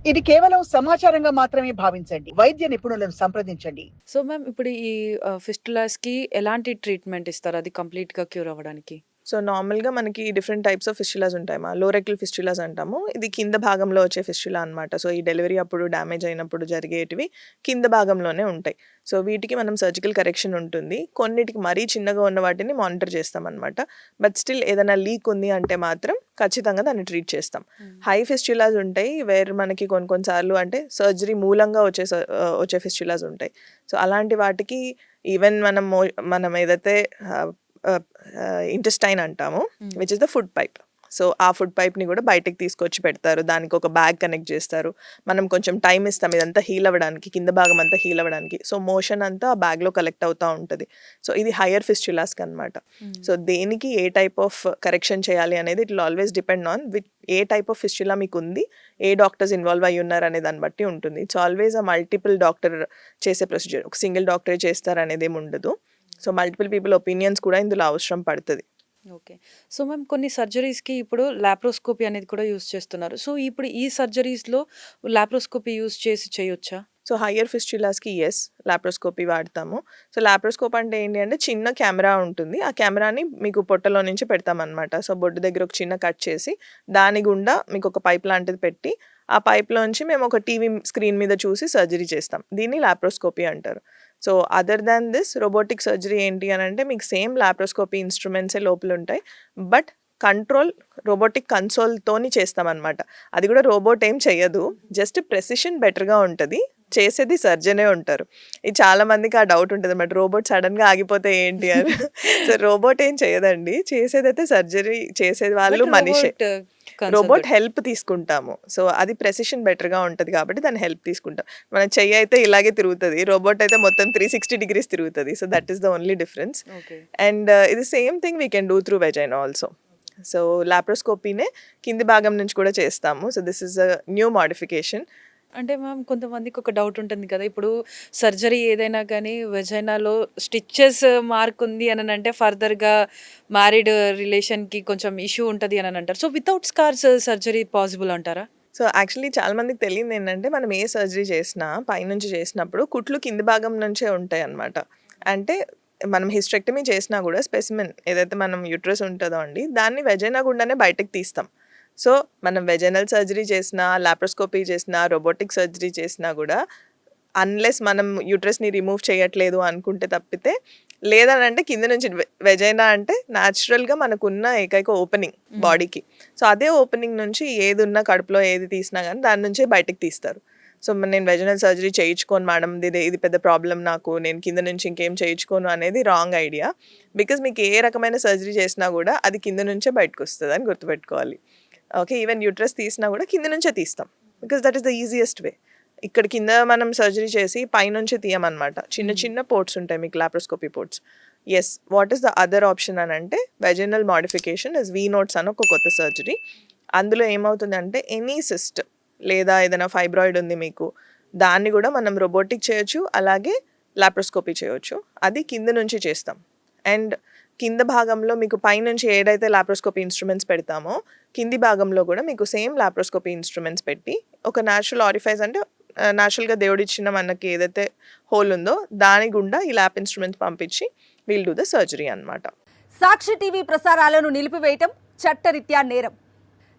ఇది కేవలం సమాచారంగా మాత్రమే భావించండి. వైద్య నిపుణులను సంప్రదించండి. సో మ్యామ్ ఇప్పుడు ఈ ఫిస్టులాస్‌కి ఎలాంటి ట్రీట్మెంట్ ఇస్తారు? అది కంప్లీట్‌గా క్యూర్ అవ్వడానికి? సో నార్మల్‌గా మనకి డిఫరెంట్ టైప్స్ ఆఫ్ ఫిస్టులాస్ ఉంటాయి. లోరెక్టల్ ఫిస్టులాస్ అంటాము. ఇది కింద భాగంలో వచ్చే ఫిస్టులా అనమాట. సో ఈ డెలివరీ అప్పుడు డ్యామేజ్ అయినప్పుడు జరిగేటివి కింద భాగంలోనే ఉంటాయి. సో వీటికి మనం సర్జికల్ కరెక్షన్ ఉంటుంది. కొన్నిటికి మరీ చిన్నగా ఉన్న వాటిని మానిటర్ చేస్తామనమాట. బట్ స్టిల్ ఏదైనా లీక్ ఉంది అంటే మాత్రం ఖచ్చితంగా దాన్ని ట్రీట్ చేస్తాం. హై ఫిస్టులాస్ ఉంటాయి. వేర్ మనకి కొన్ని సార్లు అంటే సర్జరీ మూలంగా వచ్చే ఫిస్టులాస్ ఉంటాయి. సో అలాంటి వాటికి ఈవెన్ మనం ఏదైతే ఇంటెస్టైన్ అంటాము, which is the food pipe. So ఆ ఫుడ్ పైప్ని కూడా బయటకు తీసుకొచ్చి పెడతారు. దానికి ఒక బ్యాగ్ కనెక్ట్ చేస్తారు. మనం కొంచెం టైం ఇస్తాం ఇదంతా హీల్ అవ్వడానికి, కింద భాగం అంతా హీల్ అవ్వడానికి. సో మోషన్ అంతా ఆ బ్యాగ్లో కలెక్ట్ అవుతూ ఉంటుంది. సో ఇది హయ్యర్ ఫిస్టులాస్కి అనమాట. సో దేనికి ఏ టైప్ ఆఫ్ కరెక్షన్ చేయాలి అనేది it will always depend on a type of fistula మీకు ఉంది, ఏ డాక్టర్స్ ఇన్వాల్వ్ అయ్యి ఉన్నారు అనే దాన్ని బట్టి ఉంటుంది. ఇట్స్ ఆల్వేస్ ఆ మల్టిపుల్ డాక్టర్ చేసే ప్రొసీజర్. ఒక సింగిల్ డాక్టరే చేస్తారు అనేది ఏమి ఉండదు. సో మల్టిపుల్ పీపుల్ ఒపీనియన్స్ కూడా ఇందులో అవసరం పడుతుంది. ఓకే. సో మ్యామ్ కొన్ని సర్జరీస్‌కి ఇప్పుడు లాప్రోస్కోపీ అనేది కూడా యూజ్ చేస్తున్నారు. సో ఇప్పుడు ఈ సర్జరీస్‌లో లాప్రోస్కోపీ యూజ్ చేసి చేయొచ్చా? సో హయ్యర్ ఫిస్టులాస్కి లాప్రోస్కోపీ వాడతాము. సో లాప్రోస్కోప్ అంటే ఏంటి అంటే చిన్న కెమెరా ఉంటుంది. ఆ కెమెరాని మీకు పొట్టలో నుంచి పెడతామన్నమాట. సో బొడ్డు దగ్గర ఒక చిన్న కట్ చేసి దాని గుండా మీకు ఒక పైప్ లాంటిది పెట్టి ఆ పైప్లోంచి మేము ఒక టీవీ స్క్రీన్ మీద చూసి సర్జరీ చేస్తాం. దీన్ని లాప్రోస్కోపీ అంటారు. So other than this robotic surgery ఏంటి అని అంటే మీకు సేమ్ లాప్రోస్కోపీ ఇన్స్ట్రుమెంట్సే లోపల ఉంటాయి. బట్ కంట్రోల్ రోబోటిక్ కన్సోల్తోని చేస్తామన్నమాట. అది కూడా రోబోట్ ఏం చేయదు, జస్ట్ ప్రెసిషన్ బెటర్గా ఉంటుంది. చేసేది సర్జనే ఉంటారు. ఇది చాలా మందికి ఆ డౌట్ ఉంటుంది అన్నమాట, రోబోట్ సడన్గా ఆగిపోతే ఏంటి అని. సో రోబోట్ ఏం చేయదండి, చేసేదైతే సర్జరీ చేసేది వాళ్ళు మనిషే. రోబోట్ హెల్ప్ తీసుకుంటాము. సో అది ప్రెసిషన్ బెటర్గా ఉంటుంది కాబట్టి దాని హెల్ప్ తీసుకుంటాం. మన చెయ్యి అయితే ఇలాగే తిరుగుతుంది, రోబోట్ అయితే మొత్తం 360 degrees తిరుగుతుంది. So that is the only difference. And ఇది same thing we can do through vagina also. So లాప్రోస్కోపీనే కింది భాగం నుంచి కూడా చేస్తాము. So this is a new modification. అంటే మ్యామ్ కొంతమందికి ఒక డౌట్ ఉంటుంది కదా, ఇప్పుడు సర్జరీ ఏదైనా కానీ వెజైనాలో స్టిచ్చెస్ మార్క్ ఉంది అని అంటే ఫర్దర్గా మ్యారీడ్ రిలేషన్కి కొంచెం ఇష్యూ ఉంటుంది అని అంటారు. So without scars surgery possible అంటారా? సో యాక్చువల్లీ చాలా మందికి తెలియదు ఏంటంటే మనం ఏ సర్జరీ చేసినా పైనుంచి చేసినప్పుడు కుట్లు కింది భాగం నుంచే ఉంటాయి అన్నమాట. అంటే మనం హిస్టెక్టమీ చేసినా కూడా స్పెసిమెన్ ఏదైతే మనం యూట్రస్ ఉంటుందో అండి, దాన్ని వెజైనా గుండానే బయటకు తీస్తాం. సో మనం వెజైనల్ సర్జరీ చేసినా, లాప్రోస్కోపీ చేసినా, రోబోటిక్ సర్జరీ చేసినా కూడా అన్లెస్ మనం యూట్రస్ని రిమూవ్ చేయట్లేదు అనుకుంటే తప్పితే, లేదనంటే కింద నుంచి వెజైనా అంటే న్యాచురల్గా మనకున్న ఏకైక ఓపెనింగ్ బాడీకి. సో అదే ఓపెనింగ్ నుంచి ఏది ఉన్నా కడుపులో ఏది తీసినా కానీ దాని నుంచే బయటకు తీస్తారు. సో నేను వెజైనల్ సర్జరీ చేయించుకోను మేడం, ఇది పెద్ద ప్రాబ్లం నాకు, నేను కింద నుంచి ఇంకేం చేయించుకోను అనేది రాంగ్ ఐడియా. బికాజ్ మీకు ఏ రకమైన సర్జరీ చేసినా కూడా అది కింద నుంచే బయటకు వస్తుంది అని గుర్తుపెట్టుకోవాలి. ఓకే, ఈవెన్ యూట్రస్ తీసినా కూడా కింద నుంచే తీస్తాం, because that is the easiest way. ఇక్కడ కింద మనం సర్జరీ చేసి పైనుంచి తీయమన్నమాట. చిన్న చిన్న పోర్ట్స్ ఉంటాయి మీకు, laparoscopy ports. Yes, what is the other option అని అంటే వెజైనల్ మోడిఫికేషన్ ఇస్ వీనోట్స్ అని ఒక కొత్త సర్జరీ. అందులో ఏమవుతుందంటే ఎనీ సిస్ట్ లేదా ఏదైనా ఫైబ్రాయిడ్ ఉంది మీకు, దాన్ని కూడా మనం రోబోటిక్ చేయొచ్చు, అలాగే లాప్రోస్కోపీ చేయొచ్చు. అది కింద నుంచి చేస్తాం. అండ్ కింద భాగంలో మీకు పైనుంచి ఏదైతే లాప్రోస్కోపీ ఇన్స్ట్రుమెంట్స్ పెడతామో కింది భాగంలో కూడా మీకు సేమ్ లాప్రోస్కోపీ ఇన్స్ట్రుమెంట్స్ పెట్టి ఒక న్యాచురల్ ఆరిఫైస్ అంటే న్యాచురల్గా దేవుడిచ్చిన మనకి ఏదైతే హోల్ ఉందో దాని గుండా ఈ ల్యాప్ ఇన్స్ట్రుమెంట్స్ పంపించి వీల్ డూ ద సర్జరీ అన్నమాట. సాక్షి టీవీ ప్రసారాలను నిలిపివేయటం చట్టరీత్యా నేరం.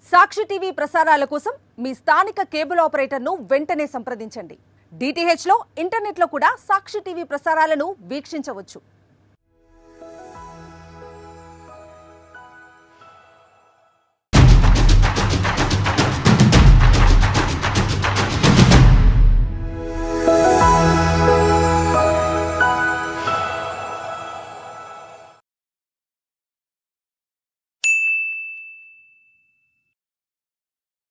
సాక్షి టీవీ ప్రసారాల కోసం మీ స్థానిక కేబుల్ ఆపరేటర్ను వెంటనే సంప్రదించండి. DTHలో ఇంటర్నెట్లో కూడా సాక్షి టీవీ ప్రసారాలను వీక్షించవచ్చు.